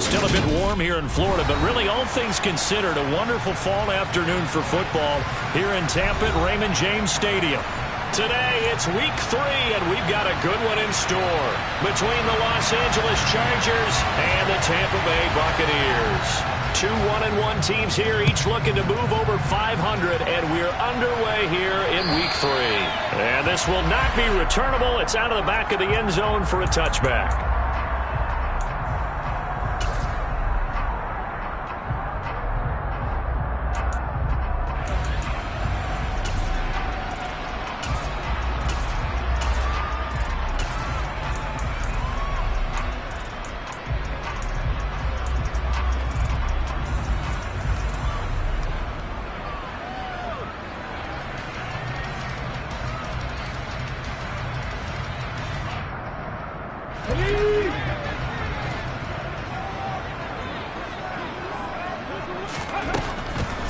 Still a bit warm here in Florida, but really all things considered, a wonderful fall afternoon for football here in Tampa at Raymond James Stadium. Today, it's week 3, and we've got a good one in store between the Los Angeles Chargers and the Tampa Bay Buccaneers. Two 1-1 teams here, each looking to move over 500, and we're underway here in week 3. And this will not be returnable. It's out of the back of the end zone for a touchback.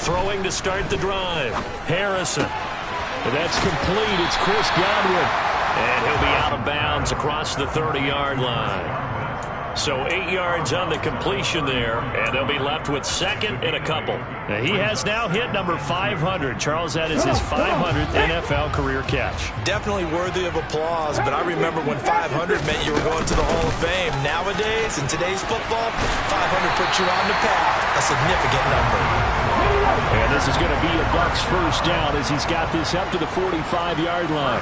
Throwing to start the drive. Harrison. That's complete. It's Chris Godwin. And he'll be out of bounds across the 30-yard line. So 8 yards on the completion there, and they'll be left with second and a couple. Now, he has now hit number 500. Charles, that is his 500th NFL career catch. Definitely worthy of applause, but I remember when 500 meant you were going to the Hall of Fame. Nowadays, in today's football, 500 puts you on the path, a significant number. And this is going to be a Bucs first down as he's got this up to the 45-yard line.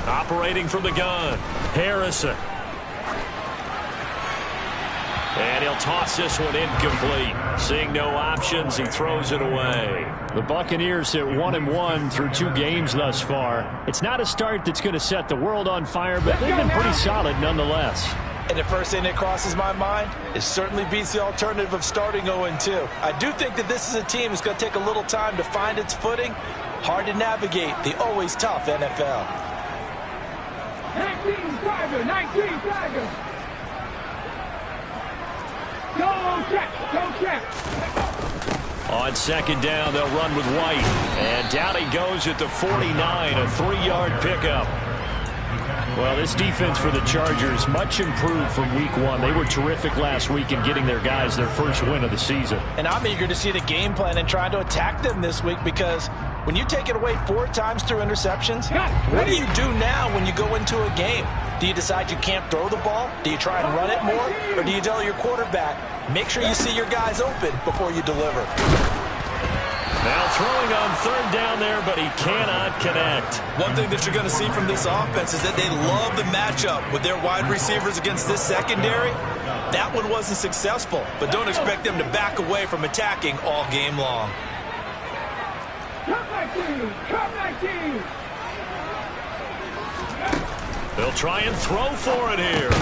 Operating from the gun, Harrison. And he'll toss this one incomplete. Seeing no options, he throws it away. The Buccaneers sit 1-1 through 2 games thus far. It's not a start that's going to set the world on fire, but they've been pretty solid nonetheless. And the first thing that crosses my mind, it certainly beats the alternative of starting 0-2. I do think that this is a team that's going to take a little time to find its footing. Hard to navigate the always tough NFL. 19 Tiger, 19 Tiger. Go check. On second down, they'll run with White. And down he goes at the 49, a 3-yard pickup. Well, this defense for the Chargers, much improved from week 1. They were terrific last week in getting their guys their first win of the season. And I'm eager to see the game plan and trying to attack them this week, because when you take it away 4 times through interceptions, what do you do now when you go into a game? Do you decide you can't throw the ball? Do you try and run it more? Or do you tell your quarterback, make sure you see your guys open before you deliver? Now throwing on third down there, but he cannot connect. One thing that you're going to see from this offense is that they love the matchup with their wide receivers against this secondary. That one wasn't successful, but don't expect them to back away from attacking all game long. Come 19. They'll try and throw for it here.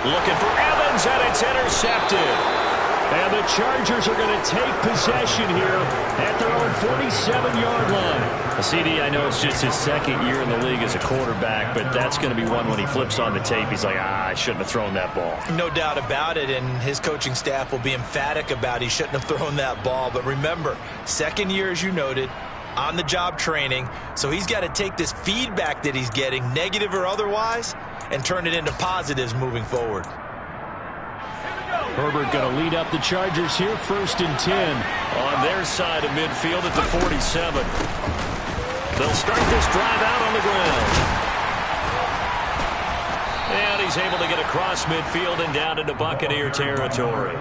Looking for Evans, and it's intercepted. And the Chargers are going to take possession here at their own 47-yard line. CD, I know it's just his second year in the league as a quarterback, but that's going to be one when he flips on the tape. He's like, I shouldn't have thrown that ball. No doubt about it, and his coaching staff will be emphatic about he shouldn't have thrown that ball. But remember, second year, as you noted, on-the-job training, so he's got to take this feedback that he's getting, negative or otherwise, and turn it into positives moving forward. Herbert going to lead up the Chargers here, 1st and 10 on their side of midfield at the 47. They'll start this drive out on the ground. And he's able to get across midfield and down into Buccaneer territory.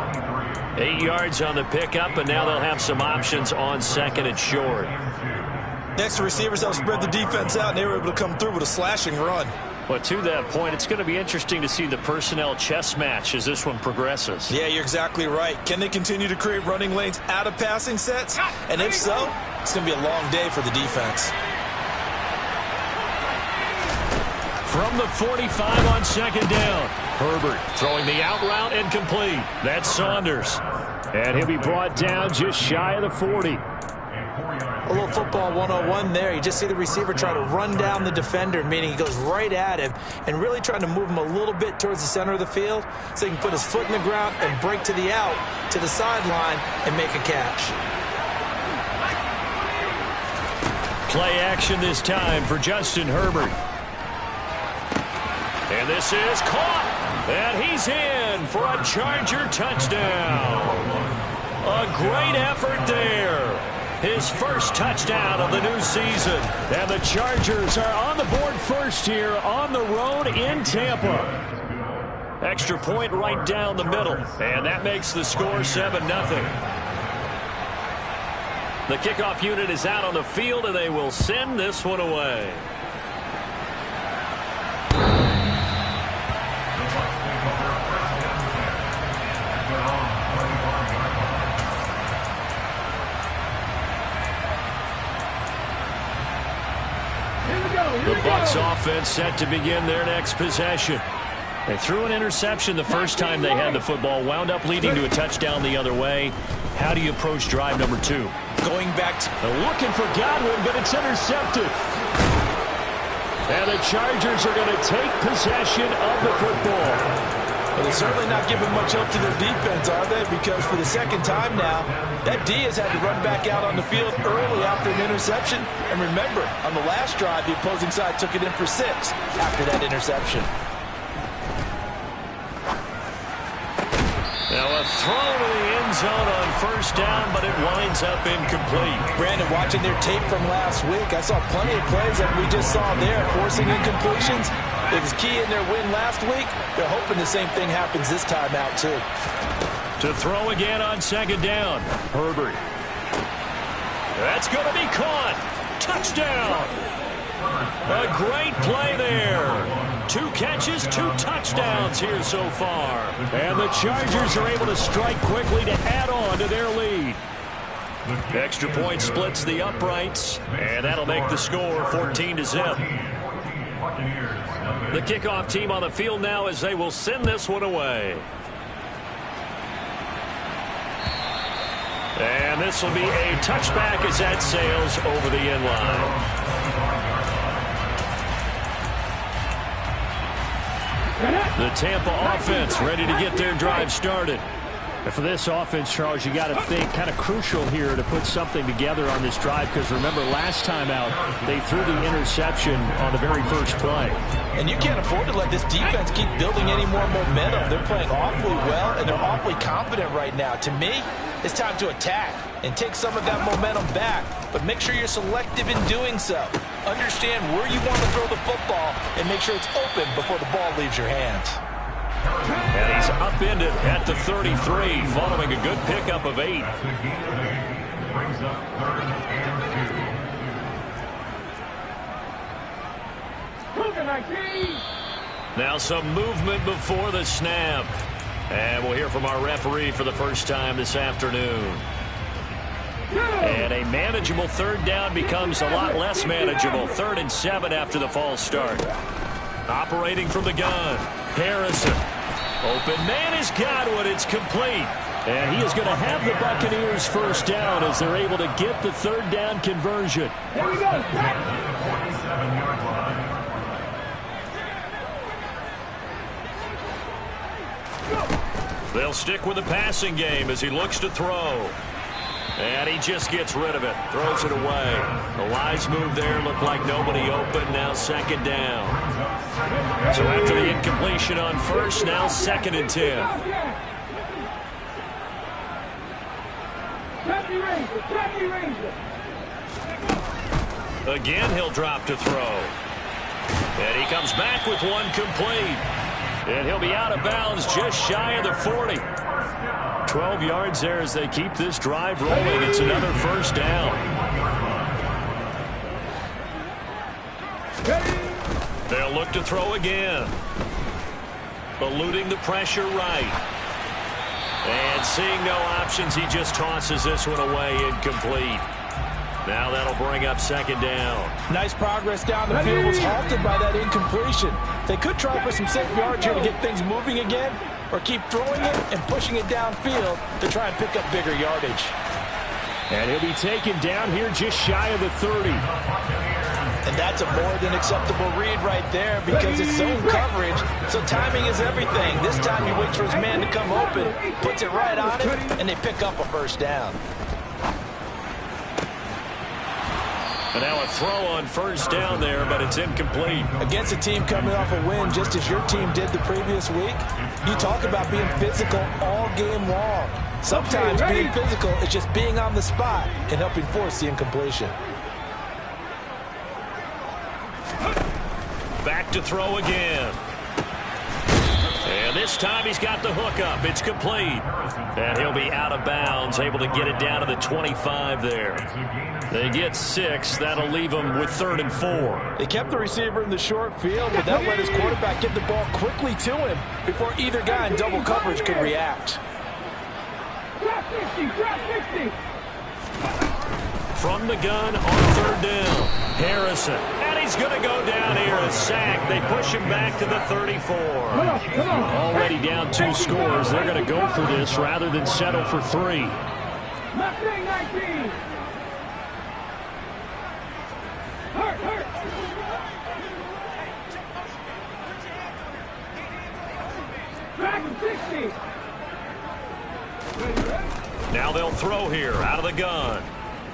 8 yards on the pickup, and now they'll have some options on second and short. Next, the receivers help spread the defense out, and they were able to come through with a slashing run. Well, to that point, it's going to be interesting to see the personnel chess match as this one progresses. Yeah, you're exactly right. Can they continue to create running lanes out of passing sets? And if so, it's going to be a long day for the defense. From the 45 on second down, Herbert throwing the out route incomplete. That's Saunders. And he'll be brought down just shy of the 40. A little football 101 there. You just see the receiver try to run down the defender, meaning he goes right at him and really trying to move him a little bit towards the center of the field so he can put his foot in the ground and break to the out, to the sideline, and make a catch. Play action this time for Justin Herbert. And this is caught. And he's in for a Charger touchdown. A great effort there. His first touchdown of the new season. And the Chargers are on the board first here on the road in Tampa. Extra point right down the middle. And that makes the score 7-0. The kickoff unit is out on the field, and they will send this one away. The Bucs offense set to begin their next possession. They threw an interception the first time they had the football, wound up leading to a touchdown the other way. How do you approach drive number 2? Going back to looking for Godwin, but it's intercepted. And the Chargers are going to take possession of the football. Well, they're certainly not giving much help to their defense, are they? Because for the second time now, that D has had to run back out on the field early after an interception. And remember, on the last drive, the opposing side took it in for 6 after that interception. Now a throw to the end zone on first down, but it winds up incomplete. Brandon, watching their tape from last week, I saw plenty of plays that we just saw there, forcing incompletions. It was key in their win last week. They're hoping the same thing happens this time out, too. To throw again on second down. Herbert. That's going to be caught. Touchdown. A great play there. 2 catches, 2 touchdowns here so far. And the Chargers are able to strike quickly to add on to their lead. Extra point splits the uprights, and that'll make the score 14-0. The kickoff team on the field now as they will send this one away. And this will be a touchback as that sails over the end line. The Tampa offense ready to get their drive started. And for this offense, Charles, you got to think kind of crucial here to put something together on this drive, because remember last time out they threw the interception on the very first play. And you can't afford to let this defense keep building any more momentum. They're playing awfully well, and they're awfully confident right now. To me, it's time to attack and take some of that momentum back, but make sure you're selective in doing so. Understand where you want to throw the football and make sure it's open before the ball leaves your hands. And he's upended at the 33 following a good pickup of 8. Now some movement before the snap. And we'll hear from our referee for the first time this afternoon. And a manageable third down becomes a lot less manageable. 3rd and 7 after the false start. Operating from the gun, Harrison. Open man is Godwin. It's complete. And he is going to have the Buccaneers first down as they're able to get the 3rd down conversion. Here we go. They'll stick with the passing game as he looks to throw. And he just gets rid of it. Throws it away. The wise move there. Looked like nobody open. Now 2nd down. So after the incompletion on first, now 2nd and 10. Again, he'll drop to throw. And he comes back with one complete. And he'll be out of bounds just shy of the 40. 12 yards there as they keep this drive rolling. It's another first down. They'll look to throw again. Eluding the pressure right. And seeing no options, he just tosses this one away, incomplete. Now that'll bring up 2nd down. Nice progress down the field was halted by that incompletion. They could try for some safe yards here to get things moving again, or keep throwing it and pushing it downfield to try and pick up bigger yardage. And he'll be taken down here just shy of the 30. And that's a more than acceptable read right there because it's zone coverage, so timing is everything. This time he waits for his man to come open, puts it right on him, and they pick up a first down. And now a throw on first down there, but it's incomplete. Against a team coming off a win just as your team did the previous week, you talk about being physical all game long. Sometimes being physical is just being on the spot and helping force the incompletion. Back to throw again. And this time he's got the hook up. It's complete. And he'll be out of bounds, able to get it down to the 25 there. They get 6. That'll leave them with 3rd and 4. They kept the receiver in the short field, but that let his quarterback get the ball quickly to him before either guy in double coverage could react. Drop 60, drop 60. From the gun on 3rd down. Harrison. And he's going to go down here. A sack. They push him back to the 34. Come on. Already down 2 scores. They're going to go for this rather than settle for 3. Mustang 19. Hurt. Dragon 60. Now they'll throw here out of the gun.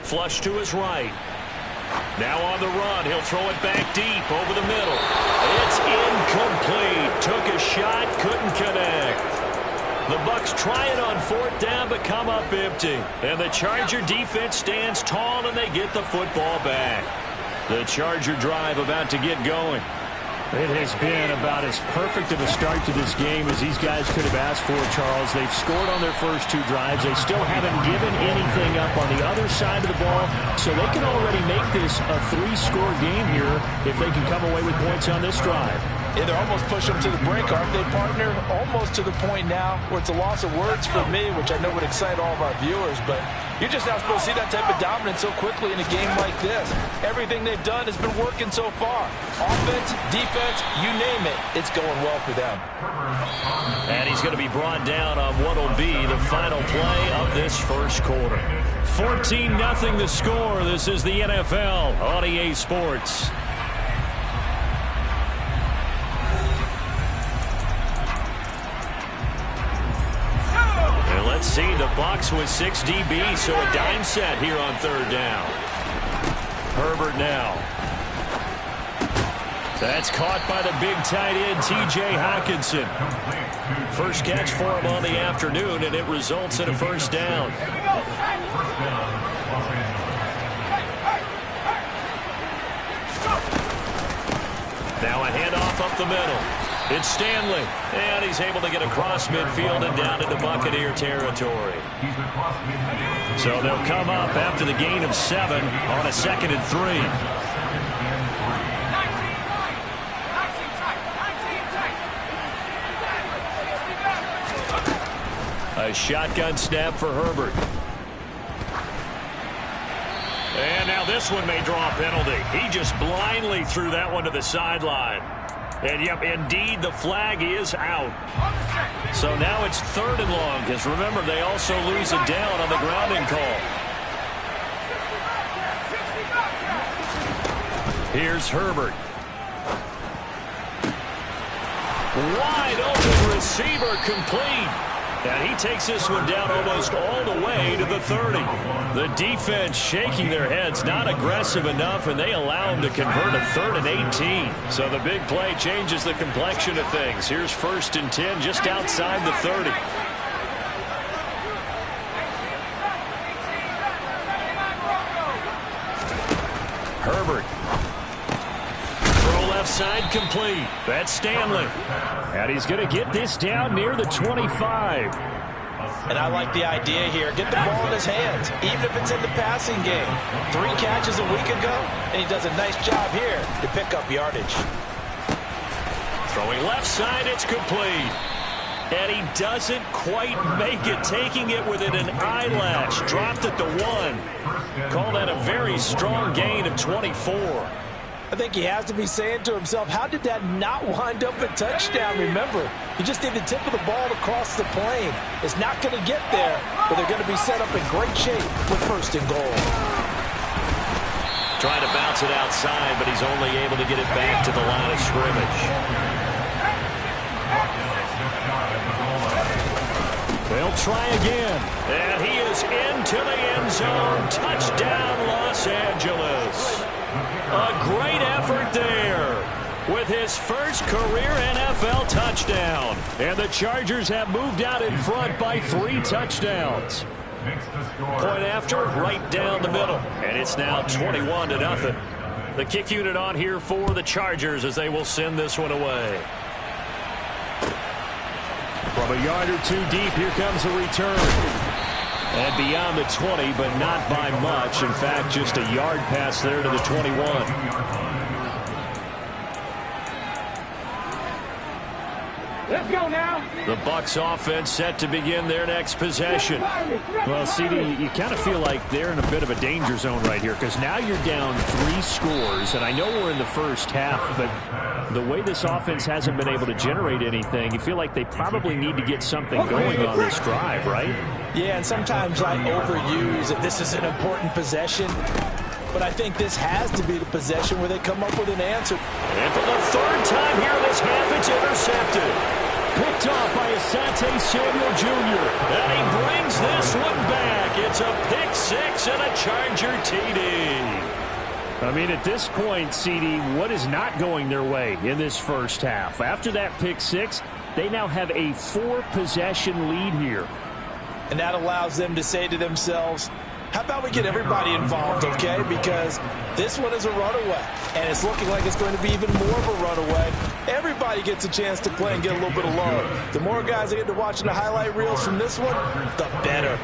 Flush to his right. Now on the run. He'll throw it back deep over the middle. It's incomplete. Took a shot, couldn't connect. The Bucs try it on 4th down, but come up empty. And the Charger defense stands tall, and they get the football back. The Charger drive about to get going. It has been about as perfect of a start to this game as these guys could have asked for, Charles. They've scored on their first 2 drives. They still haven't given anything up on the other side of the ball, so they can already make this a 3-score game here if they can come away with points on this drive. Yeah, they're almost pushing them to the brink, aren't they, partner? Almost to the point now where it's a loss of words for me, which I know would excite all of our viewers, but you're just not supposed to see that type of dominance so quickly in a game like this. Everything they've done has been working so far. Offense, defense, you name it, it's going well for them. And he's going to be brought down on what will be the final play of this first quarter. 14-0 the score. This is the NFL on EA Sports. Let's see, the Bucs with 6 DB, so a dime set here on 3rd down. Herbert now. That's caught by the big tight end, T.J. Hockenson. First catch for him on the afternoon, and it results in a 1st down. Now a handoff up the middle. It's Stanley, and he's able to get across midfield and down into Buccaneer territory. So they'll come up after the gain of 7 on a 2nd and 3. A shotgun snap for Herbert. And now this one may draw a penalty. He just blindly threw that one to the sideline. And, yep, indeed, the flag is out. So now it's 3rd and long, because remember, they also lose it down on the grounding call. Here's Herbert. Wide open receiver, complete. And he takes this one down almost all the way to the 30. The defense shaking their heads, not aggressive enough, and they allow him to convert a 3rd and 18. So the big play changes the complexion of things. Here's 1st and 10 just outside the 30. Herbert. Throw left side complete. That's Stanley. And he's going to get this down near the 25. And I like the idea here. Get the ball in his hands, even if it's in the passing game. 3 catches a week ago, and he does a nice job here to pick up yardage. Throwing left side, it's complete. And he doesn't quite make it, taking it within an eyelash. Dropped at the 1. Call that a very strong gain of 24. I think he has to be saying to himself, how did that not wind up a touchdown? Remember, you just need the tip of the ball to cross the plane. It's not going to get there, but they're going to be set up in great shape with 1st and goal. Trying to bounce it outside, but he's only able to get it back to the line of scrimmage. They'll try again. And he is into the end zone. Touchdown, Los Angeles. A great effort there with his first career NFL touchdown. And the Chargers have moved out in front by 3 touchdowns. Point after, right down the middle. And it's now 21-0. The kick unit on here for the Chargers as they will send this one away. From a yard or 2 deep, here comes the return. And beyond the 20, but not by much. In fact, just a yard pass there to the 21. Let's go now. The Bucs offense set to begin their next possession. Well, CD, you kind of feel like they're in a bit of a danger zone right here because now you're down 3 scores, and I know we're in the first half, but the way this offense hasn't been able to generate anything, you feel like they probably need to get something going on this drive, right? Yeah, and sometimes I overuse that this is an important possession, but I think this has to be the possession where they come up with an answer. And for the 3rd time here this half, it's intercepted. Picked off by Asante Samuel Jr. And he brings this one back. It's a pick 6 and a Charger TD. I mean, at this point, CD, what is not going their way in this first half? After that pick 6, they now have a 4-possession lead here. And that allows them to say to themselves, how about we get everybody involved, okay? Because this one is a runaway, and it's looking like it's going to be even more of a runaway. Everybody gets a chance to play and get a little bit of love. The more guys that get to watching the highlight reels from this one, the better.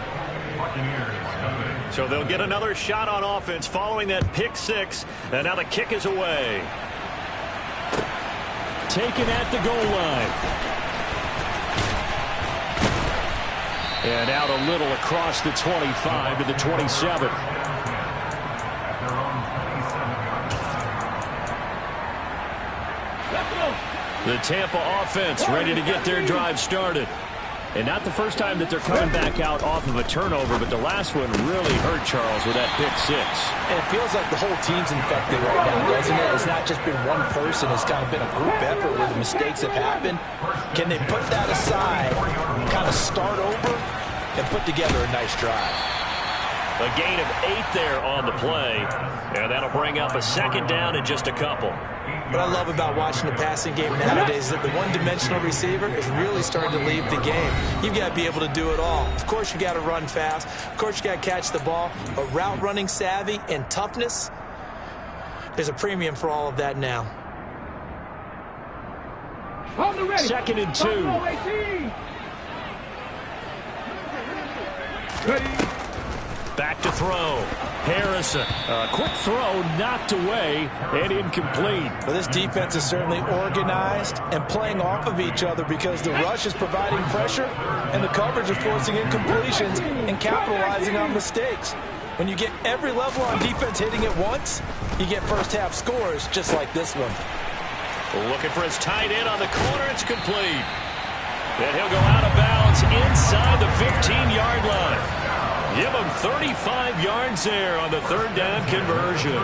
So they'll get another shot on offense following that pick 6, and now the kick is away. Taken at the goal line. And out a little across the 25 to the 27. The Tampa offense ready to get their drive started. And not the first time that they're coming back out off of a turnover, but the last one really hurt Charles with that pick 6. And it feels like the whole team's infected right now, doesn't it? It's not just been one person. It's kind of been a group effort where the mistakes have happened. Can they put that aside, kind of start over, and put together a nice drive? A gain of 8 there on the play, and that'll bring up a 2nd down in just a couple. What I love about watching the passing game nowadays is that the one-dimensional receiver is really starting to leave the game. You've got to be able to do it all. Of course, you got to run fast. Of course, you got to catch the ball. But route running savvy and toughness, there's a premium for all of that now. 2nd and 2. Back to throw. Harrison. A quick throw knocked away and incomplete. Well, this defense is certainly organized and playing off of each other because the rush is providing pressure and the coverage is forcing incompletions and capitalizing on mistakes. When you get every level on defense hitting at once, you get first half scores just like this one. Looking for his tight end on the corner. It's complete. And he'll go out of bounds inside the 15-yard line. Give him 35 yards there on the 3rd down conversion.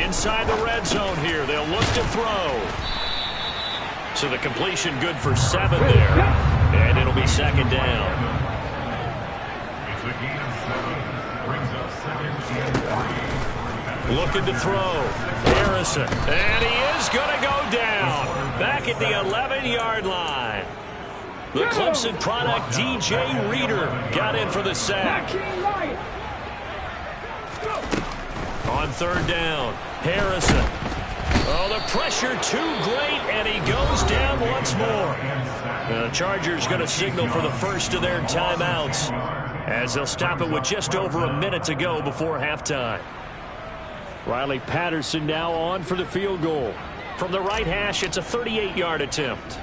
Inside the red zone here. They'll look to throw. So the completion good for 7 there. And it'll be 2nd down. Looking to throw. Harrison. And he is going to go down. Back at the 11-yard line. The Clemson product, DJ Reader, got in for the sack. On 3rd down, Harrison. Oh, the pressure too great, and he goes down once more. The Chargers going to signal for the first of their timeouts as they'll stop it with just over a minute to go before halftime. Riley Patterson now on for the field goal. From the right hash, it's a 38-yard attempt.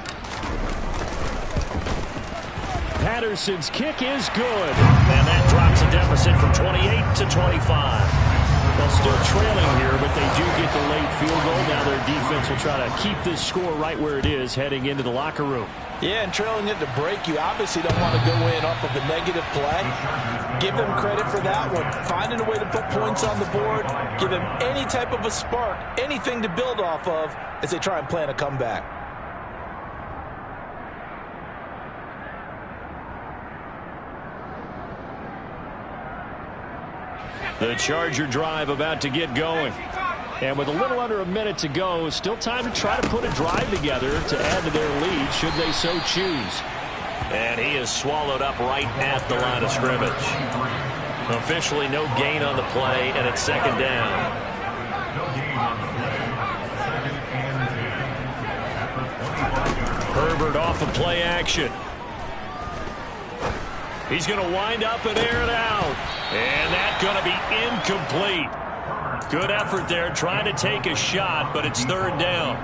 Patterson's kick is good. And that drops a deficit from 28 to 25. Well, still trailing here, but they do get the late field goal. Now their defense will try to keep this score right where it is heading into the locker room. Yeah, and trailing it to break, you obviously don't want to go in off of a negative play. Give them credit for that one. Finding a way to put points on the board, give them any type of a spark, anything to build off of as they try and plan a comeback. The Charger drive about to get going. And with a little under a minute to go, still time to try to put a drive together to add to their lead should they so choose. And he is swallowed up right at the line of scrimmage. Officially no gain on the play, and it's second down. Herbert off of play action. He's going to wind up and air it out. And that's going to be incomplete. Good effort there trying to take a shot, but it's third down.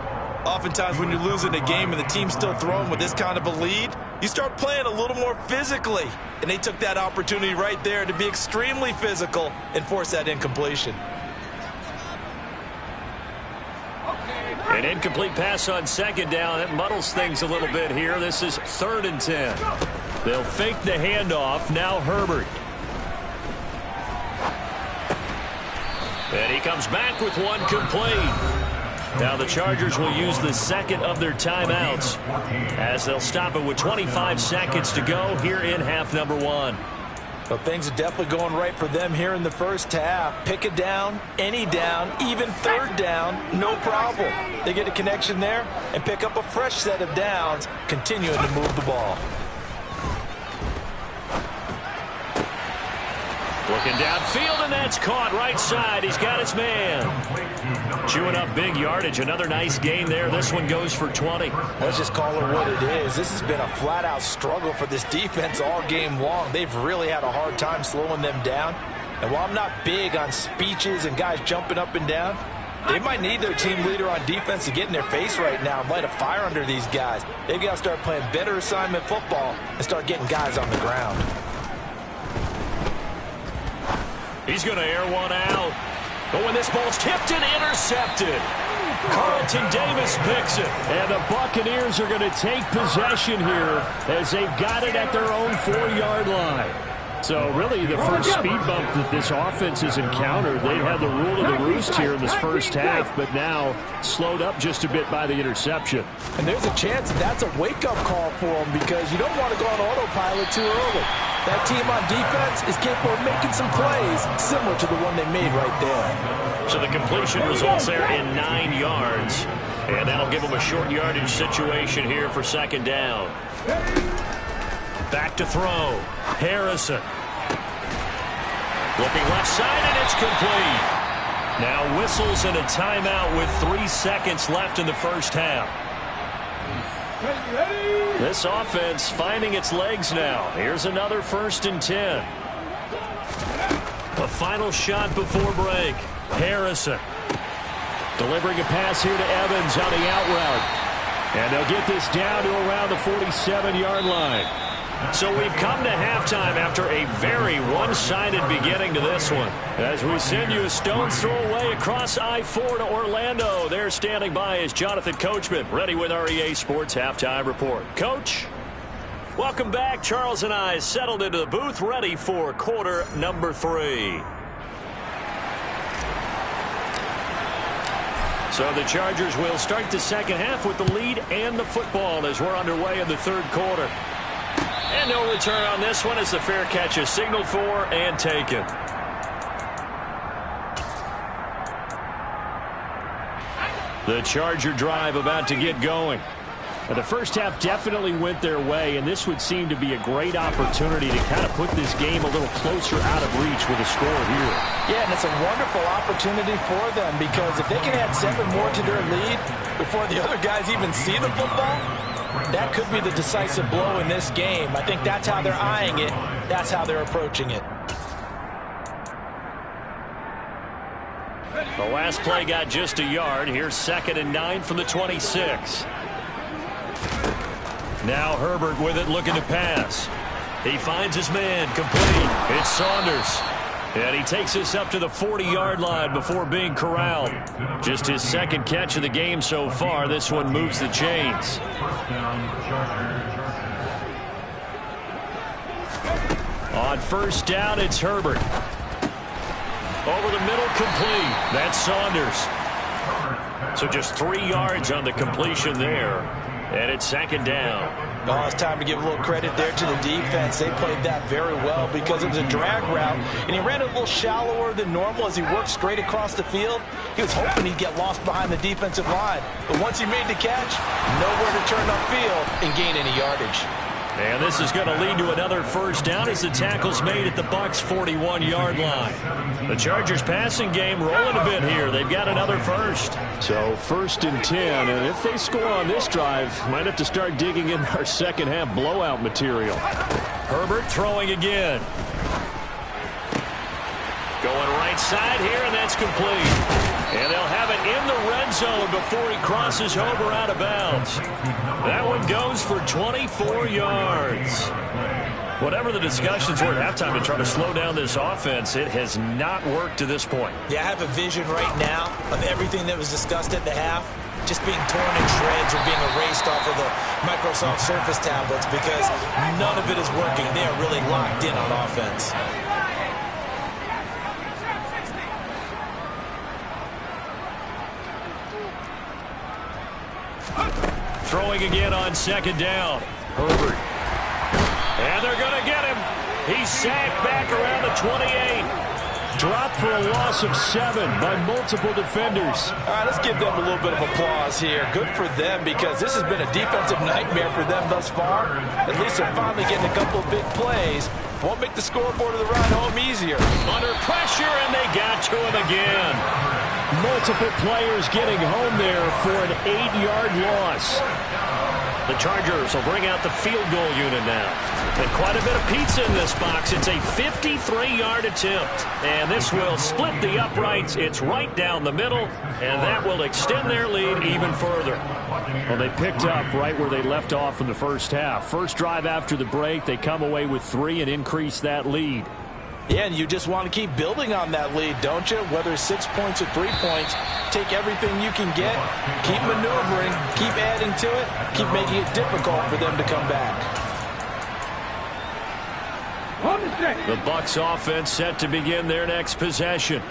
Oftentimes when you're losing a game and the team's still throwing with this kind of a lead, you start playing a little more physically. And they took that opportunity right there to be extremely physical and force that incompletion. An incomplete pass on second down. That muddles things a little bit here. This is 3rd and 10. They'll fake the handoff. Now Herbert. And he comes back with one complete. Now the Chargers will use the second of their timeouts as they'll stop it with 25 seconds to go here in half number 1. Well, things are definitely going right for them here in the first half. Pick a down, any down, even third down, no problem. They get a connection there and pick up a fresh set of downs, continuing to move the ball. Looking downfield, and that's caught right side. He's got his man. Chewing up big yardage. Another nice gain there. This one goes for 20. Let's just call it what it is. This has been a flat-out struggle for this defense all game long. They've really had a hard time slowing them down. And while I'm not big on speeches and guys jumping up and down, they might need their team leader on defense to get in their face right now and light a fire under these guys. They've got to start playing better assignment football and start getting guys on the ground. He's going to air one out. But when this ball's tipped and intercepted, Carlton Davis picks it. And the Buccaneers are going to take possession here as they've got it at their own 4-yard line. So really the first speed bump that this offense has encountered. They had the rule of the roost here in this first half, but now slowed up just a bit by the interception. And there's a chance that's a wake-up call for them because you don't want to go on autopilot too early. That team on defense is capable of making some plays similar to the one they made right there. So the completion results there in 9 yards. And that'll give them a short yardage situation here for second down. Back to throw. Harrison. Looking left side, and it's complete. Now whistles and a timeout with 3 seconds left in the first half. This offense finding its legs now. Here's another 1st and 10. A final shot before break. Harrison delivering a pass here to Evans on the out route. And they'll get this down to around the 47-yard line. So we've come to halftime after a very one-sided beginning to this one. As we send you a stone's throw away across I-4 to Orlando. There standing by is Jonathan Coachman, ready with our EA Sports Halftime Report. Coach, welcome back. Charles and I settled into the booth, ready for quarter number 3. So the Chargers will start the second half with the lead and the football as we're underway in the third quarter. And no return on this one as the fair catch is signaled for and taken. The Charger drive about to get going. Now, the first half definitely went their way, and this would seem to be a great opportunity to kind of put this game a little closer out of reach with a score here. Yeah, and it's a wonderful opportunity for them because if they can add 7 more to their lead before the other guys even see the football, that could be the decisive blow in this game. I think that's how they're eyeing it. That's how they're approaching it. The last play got just a yard. Here's 2nd and 9 from the 26. Now Herbert with it, looking to pass. He finds his man, complete. It's Saunders. And he takes us up to the 40-yard line before being corralled. Just his 2nd catch of the game so far. This one moves the chains. On 1st down, it's Herbert. Over the middle, complete. That's Saunders. So just 3 yards on the completion there. And it's 2nd down. Oh, it's time to give a little credit there to the defense. They played that very well because it was a drag route, and he ran a little shallower than normal as he worked straight across the field. He was hoping he'd get lost behind the defensive line, but once he made the catch, nowhere to turn upfield and gain any yardage. And this is going to lead to another first down as the tackle's made at the Bucs' 41-yard line. The Chargers passing game rolling a bit here. They've got another first. So 1st and 10, and if they score on this drive, might have to start digging in our second half blowout material. Herbert throwing again. Going right side here, and that's complete. And they'll have it in the red zone before he crosses over out of bounds. That one goes for 24 yards. Whatever the discussions were at halftime to try to slow down this offense, it has not worked to this point. Yeah, I have a vision right now of everything that was discussed at the half just being torn in shreds or being erased off of the Microsoft Surface tablets because none of it is working. They are really locked in on offense. Throwing again on second down. Herbert. And they're going to get him. He's sacked back around the 28. Dropped for a loss of 7 by multiple defenders. All right, let's give them a little bit of applause here. Good for them because this has been a defensive nightmare for them thus far. At least they're finally getting a couple of big plays. Won't make the scoreboard of the ride home easier. Under pressure, and they got to him again. Multiple players getting home there for an 8-yard loss. The Chargers will bring out the field goal unit now. And quite a bit of pizza in this box. It's a 53-yard attempt. And this will split the uprights. It's right down the middle. And that will extend their lead even further. Well, they picked up right where they left off in the first half. First drive after the break, they come away with 3 and increase that lead. Yeah, and you just want to keep building on that lead, don't you? Whether it's 6 points or 3 points, take everything you can get, keep maneuvering, keep adding to it, keep making it difficult for them to come back. The Bucs offense set to begin their next possession.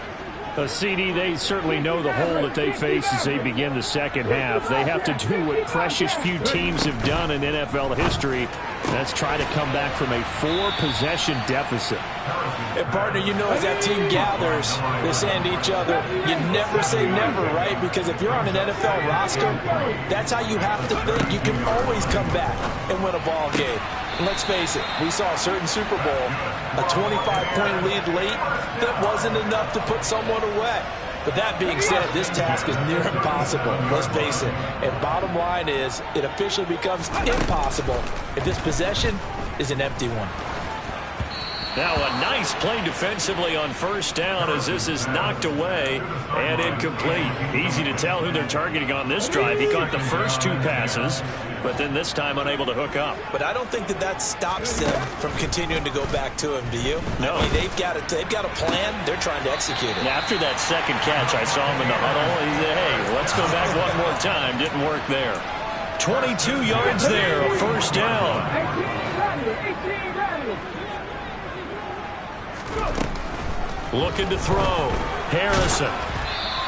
CD, they certainly know the hole that they face as they begin the second half. They have to do what precious few teams have done in NFL history. That's try to come back from a 4-possession deficit. And partner, you know, as that team gathers, they're saying to each other, you never say never, right? Because if you're on an NFL roster, that's how you have to think. You can always come back and win a ball game. And let's face it, we saw a certain Super Bowl, a 25-point lead late, that wasn't enough to put someone away. But that being said, this task is near impossible. Let's face it. And bottom line is, it officially becomes impossible if this possession is an empty one. Now a nice play defensively on first down as this is knocked away and incomplete. Easy to tell who they're targeting on this drive. He caught the first 2 passes, but then this time unable to hook up. But I don't think that stops them from continuing to go back to him, do you? No. I mean, they've got a plan. They're trying to execute it. And after that second catch, I saw him in the huddle. He said, hey, let's go back one more time. Didn't work there. 22 yards there, a first down. 18 rally. Looking to throw. Harrison.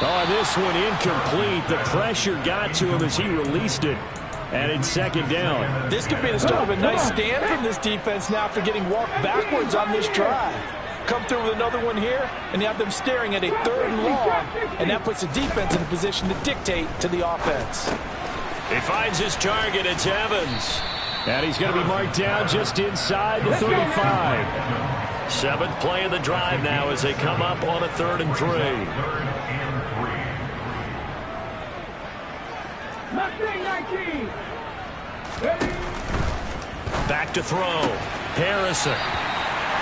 Oh, this one incomplete. The pressure got to him as he released it. And it's second down. This could be the start of a nice stand from this defense now after getting walked backwards on this drive. Come through with another one here, and you have them staring at a 3rd and long, and that puts the defense in a position to dictate to the offense. He finds his target. It's Evans. And he's going to be marked down just inside the 35. 7th play of the drive now as they come up on a 3rd and 3. Back to throw. Harrison.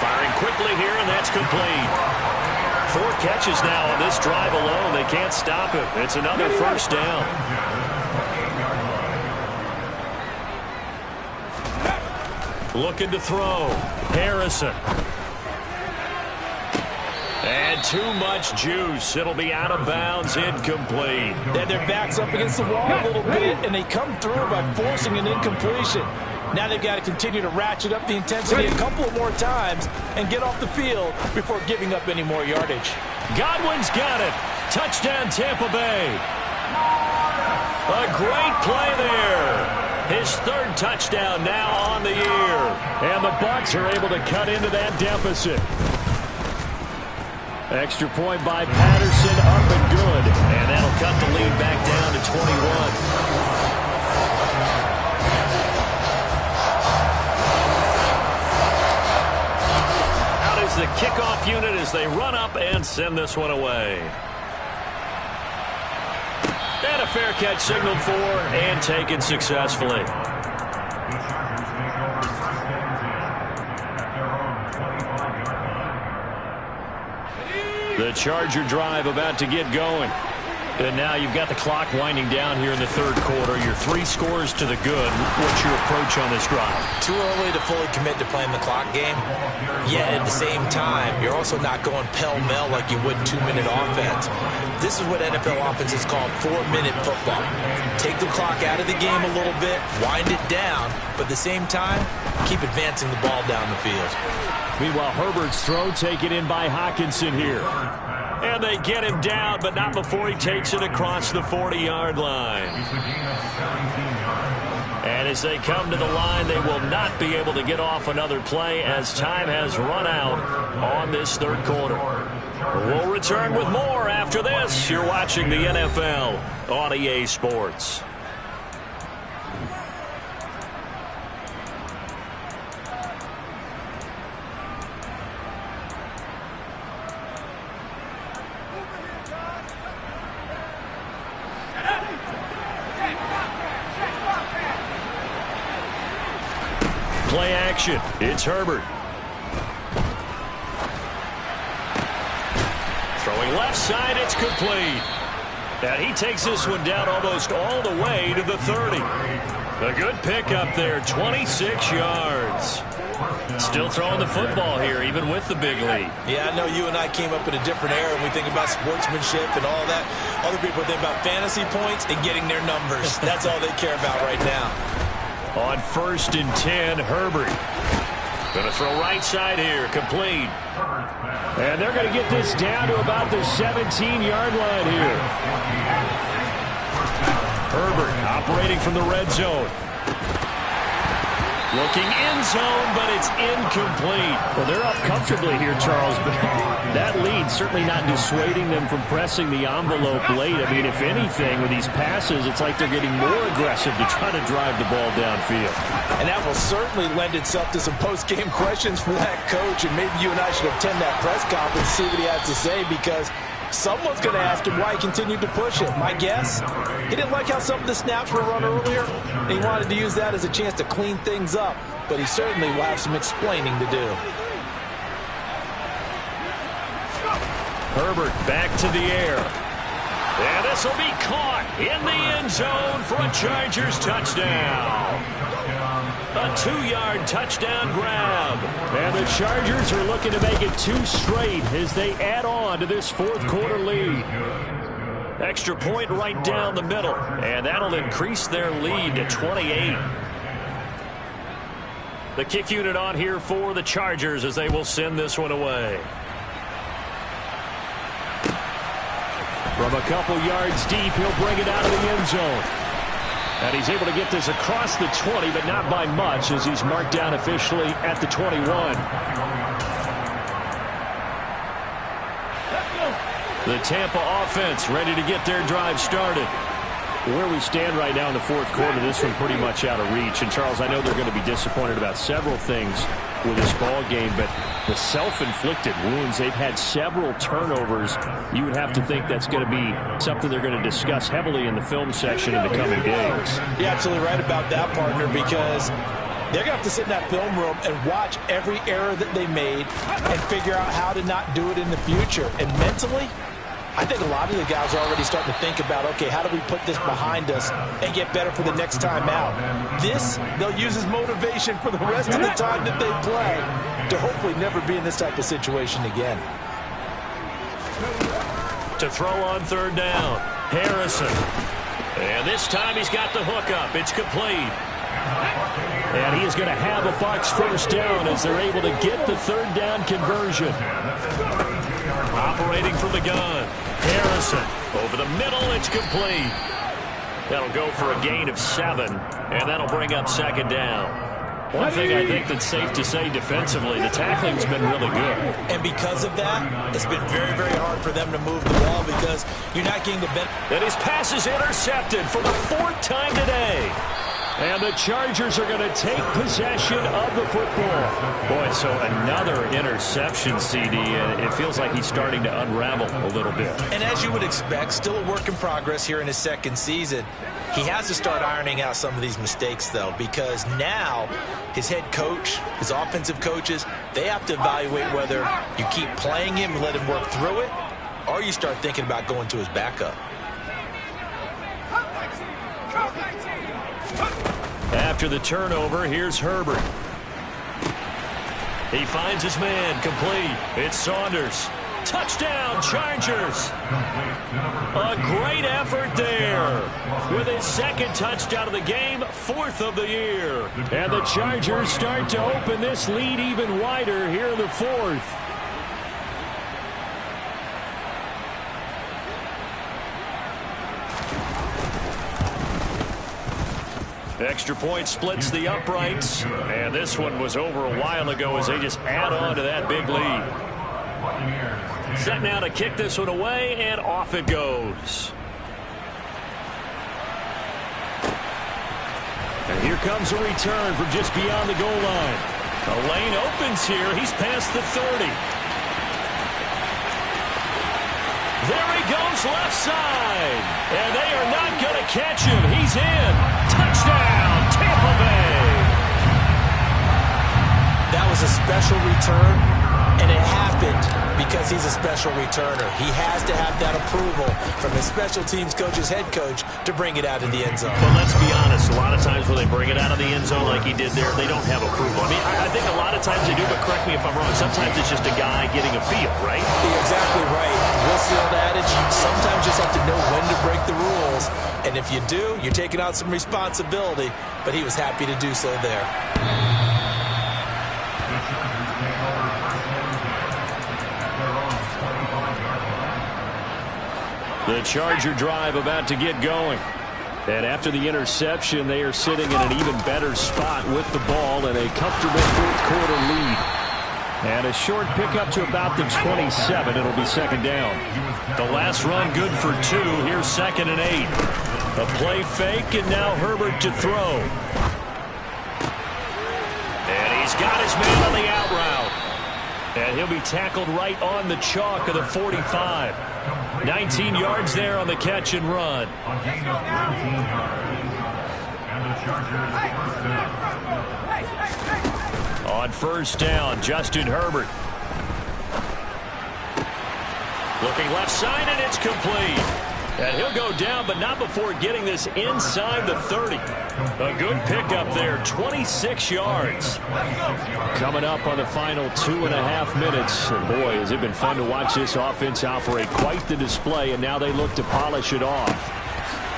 Firing quickly here, and that's complete. 4 catches now on this drive alone. They can't stop it. It's another first down. Looking to throw. Harrison. And too much juice. It'll be out of bounds, incomplete. Then their back's up against the wall a little bit, and they come through by forcing an incompletion. Now they've got to continue to ratchet up the intensity a couple of more times and get off the field before giving up any more yardage. Godwin's got it. Touchdown, Tampa Bay. A great play there. His third touchdown now on the year. And the Bucs are able to cut into that deficit. Extra point by Patterson, up and good. And that'll cut the lead back down to 21. The kickoff unit as they run up and send this one away. And a fair catch signaled for and taken successfully. The Charger drive about to get going. And now you've got the clock winding down here in the third quarter. Your 3 scores to the good. What's your approach on this drive? Too early to fully commit to playing the clock game. Yet at the same time, you're also not going pell-mell like you would 2-minute offense. This is what NFL offenses call 4-minute football. Take the clock out of the game a little bit, wind it down, but at the same time, keep advancing the ball down the field. Meanwhile, Herbert's throw taken in by Hockenson here. And they get him down, but not before he takes it across the 40-yard line. And as they come to the line, they will not be able to get off another play as time has run out on this third quarter. We'll return with more after this. You're watching the NFL on EA Sports. Play action. It's Herbert. Throwing left side, it's complete. And he takes this one down almost all the way to the 30. A good pickup there, 26 yards. Still throwing the football here, even with the big lead. Yeah, I know you and I came up in a different era when we think about sportsmanship and all that. Other people think about fantasy points and getting their numbers. That's all they care about right now. On 1st and 10, Herbert. Going to throw right side here, complete. And they're going to get this down to about the 17-yard line here. Herbert operating from the red zone. Looking end zone, but it's incomplete. Well, they're up comfortably here, Charles, but that lead certainly not dissuading them from pressing the envelope late. I mean, if anything, with these passes, it's like they're getting more aggressive to try to drive the ball downfield. And that will certainly lend itself to some post-game questions for that coach, and maybe you and I should attend that press conference and see what he has to say, because someone's going to ask him why he continued to push it. My guess, he didn't like how some of the snaps were run earlier, and he wanted to use that as a chance to clean things up. But he certainly will have some explaining to do. Herbert back to the air. And this will be caught in the end zone for a Chargers touchdown. A 2-yard touchdown grab. And the Chargers are looking to make it 2 straight as they add on to this fourth quarter lead. Extra point right down the middle. And that'll increase their lead to 28. The kick unit on here for the Chargers as they will send this one away. From a couple yards deep, he'll bring it out of the end zone. And he's able to get this across the 20, but not by much, as he's marked down officially at the 21. The Tampa offense ready to get their drive started. Where we stand right now in the fourth quarter, this one pretty much out of reach. And, Charles, I know they're going to be disappointed about several things with this ball game, but the self-inflicted wounds, they've had several turnovers. You would have to think that's going to be something they're going to discuss heavily in the film section in the coming days. You're absolutely right about that, partner, because they're going to have to sit in that film room and watch every error that they made and figure out how to not do it in the future. And mentally, I think a lot of the guys are already starting to think about, okay, how do we put this behind us and get better for the next time out? This, they'll use as motivation for the rest of the time that they play to hopefully never be in this type of situation again. To throw on third down, Harrison. And this time he's got the hook up. It's complete. And he is going to have a Bucs first down as they're able to get the third down conversion. Operating from the gun, Harrison. Over the middle, it's complete. That'll go for a gain of 7, and that'll bring up second down. One thing I think that's safe to say defensively, the tackling's been really good. And because of that, it's been very, very hard for them to move the ball because you're not getting the benefit. And his pass is intercepted for the 4th time today. And the Chargers are going to take possession of the football. Boy, so another interception, CD, and it feels like he's starting to unravel a little bit. And as you would expect, still a work in progress here in his second season. He has to start ironing out some of these mistakes, though, because now his head coach, his offensive coaches, they have to evaluate whether you keep playing him and let him work through it, or you start thinking about going to his backup. After the turnover, here's Herbert. He finds his man, complete. It's Saunders. Touchdown, Chargers. A great effort there. With his second touchdown of the game, 4th of the year. And the Chargers start to open this lead even wider here in the 4th. Extra point splits the uprights. And this one was over a while ago as they just add on to that big lead. Set now to kick this one away, and off it goes. And here comes a return from just beyond the goal line. The lane opens here. He's past the 30. There he goes left side. And they are not going to catch him. He's in. Touchdown, Tampa Bay. That was a special return, and it happened because he's a special returner. He has to have that approval from his special teams coach's head coach to bring it out of the end zone. But let's be honest, a lot of times when they bring it out of the end zone like he did there, they don't have approval. I mean, I think a lot of times they do, but correct me if I'm wrong. Sometimes it's just a guy getting a feel, right? You're exactly right. What's the old adage? Sometimes you just have to know when to break the rules. And if you do, you're taking on some responsibility. But he was happy to do so there. The Charger drive about to get going. And after the interception, they are sitting in an even better spot with the ball and a comfortable 4th quarter lead. And a short pickup to about the 27. It'll be second down. The last run good for 2. Here's 2nd and 8. A play fake, and now Herbert to throw. And he's got his man on the out route. And he'll be tackled right on the chalk of the 45. 19 yards there on the catch and run. On first down, Justin Herbert. Looking left side, and it's complete. And he'll go down, but not before getting this inside the 30. A good pickup there, 26 yards. Coming up on the final 2.5 minutes. And boy, has it been fun to watch this offense operate. Quite the display, and now they look to polish it off.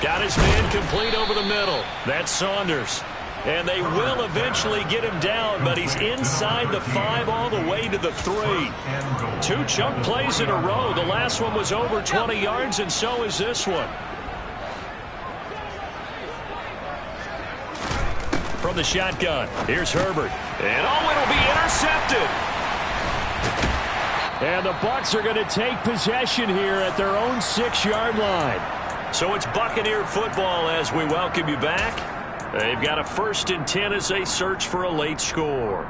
Got his man complete over the middle. That's Saunders. And they will eventually get him down, but he's inside the 5 all the way to the 3. 2 chunk plays in a row. The last one was over 20 yards, and so is this one. From the shotgun, here's Herbert. And oh, it'll be intercepted. And the Bucs are going to take possession here at their own 6-yard line. So it's Buccaneer football as we welcome you back. They've got a 1st and 10 as they search for a late score.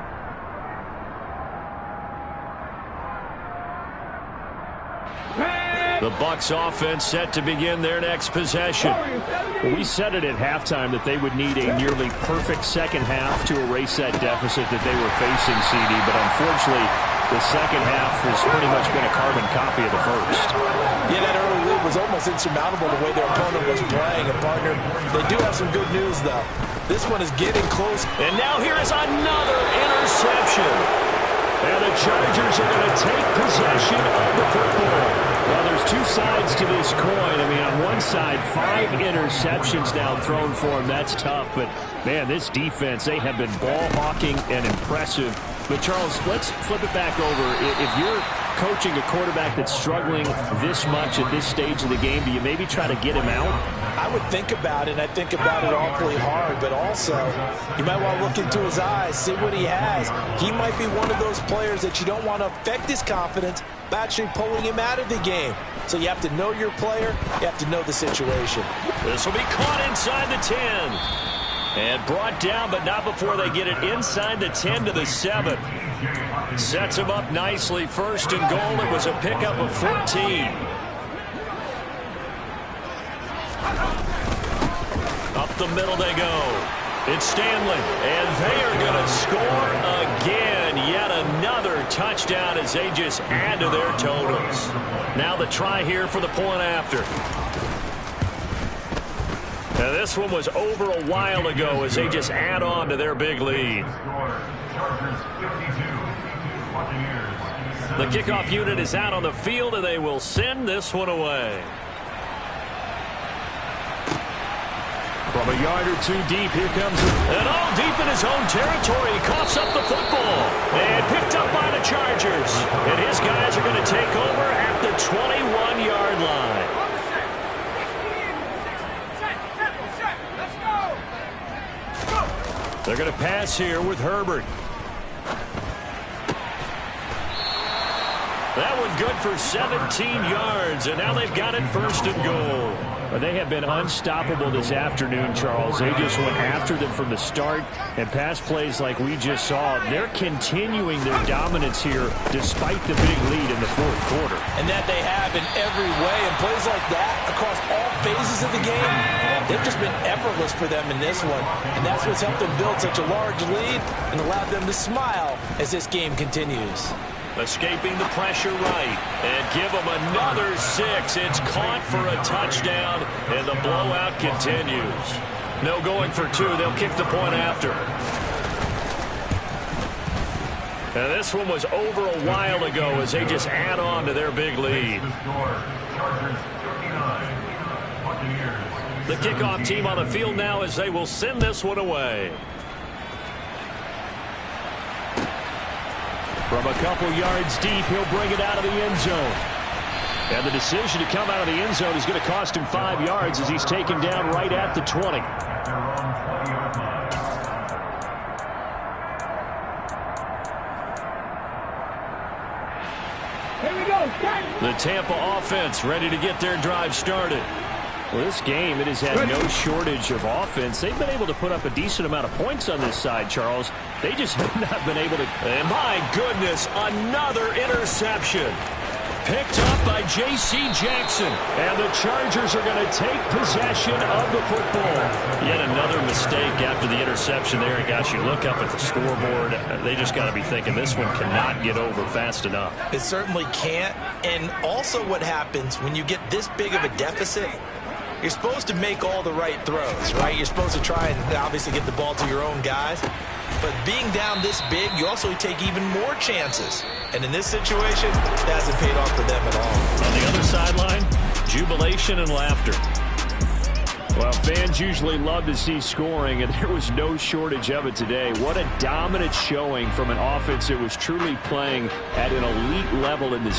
The Bucs offense set to begin their next possession. Well, we said it at halftime that they would need a nearly perfect second half to erase that deficit that they were facing, CD, but unfortunately the second half has pretty much been a carbon copy of the first. Yeah, that early lead was almost insurmountable the way their opponent was playing. And, partner, they do have some good news, though. This one is getting close. And now here is another interception. And the Chargers are going to take possession of the football. Well, there's 2 sides to this coin. I mean, on one side, 5 interceptions now thrown for him. That's tough. But, man, this defense, they have been ball hawking and impressive. But, Charles, let's flip it back over. If you're coaching a quarterback that's struggling this much at this stage of the game, do you maybe try to get him out? I would think about it, and I think about it awfully hard, but also you might want to look into his eyes, see what he has. He might be one of those players that you don't want to affect his confidence by actually pulling him out of the game. So you have to know your player, you have to know the situation. This will be caught inside the 10. And brought down, but not before they get it inside the 10 to the 7. Sets him up nicely. First and goal. It was a pickup of 14. Up the middle they go. It's Stanley. And they are going to score again. Yet another touchdown as they just add to their totals. Now the try here for the point after. Now this one was over a while ago as they just add on to their big lead. The kickoff unit is out on the field, and they will send this one away. From a yard or two deep, here comes it. And all deep in his own territory. He coughs up the football. And picked up by the Chargers. And his guys are going to take over at the 21-yard line. They're going to pass here with Herbert. That one good for 17 yards, and now they've got it first and goal. Well, they have been unstoppable this afternoon, Charles. They just went after them from the start, and pass plays like we just saw. They're continuing their dominance here despite the big lead in the fourth quarter. And that they have in every way, and plays like that across all phases of the game, they've just been effortless for them in this one. And that's what's helped them build such a large lead and allowed them to smile as this game continues. Escaping the pressure right. And give them another 6. It's caught for a touchdown, and the blowout continues. No going for 2. They'll kick the point after. And this one was over a while ago as they just add on to their big lead. The kickoff team on the field now as they will send this one away. From a couple yards deep, he'll bring it out of the end zone. And the decision to come out of the end zone is going to cost him 5 yards as he's taken down right at the 20. Here we go. The Tampa offense ready to get their drive started. Well, this game, it has had no shortage of offense. They've been able to put up a decent amount of points on this side, Charles. They just have not been able to. And my goodness, another interception. Picked up by J.C. Jackson. And the Chargers are going to take possession of the football. Yet another mistake after the interception there. And gosh, you look up at the scoreboard, they just got to be thinking this one cannot get over fast enough. It certainly can't. And also what happens when you get this big of a deficit, you're supposed to make all the right throws, right? You're supposed to try and obviously get the ball to your own guys. But being down this big, you also take even more chances. And in this situation, it hasn't paid off for them at all. On the other sideline, jubilation and laughter. Well, fans usually love to see scoring, and there was no shortage of it today. What a dominant showing from an offense that was truly playing at an elite level in this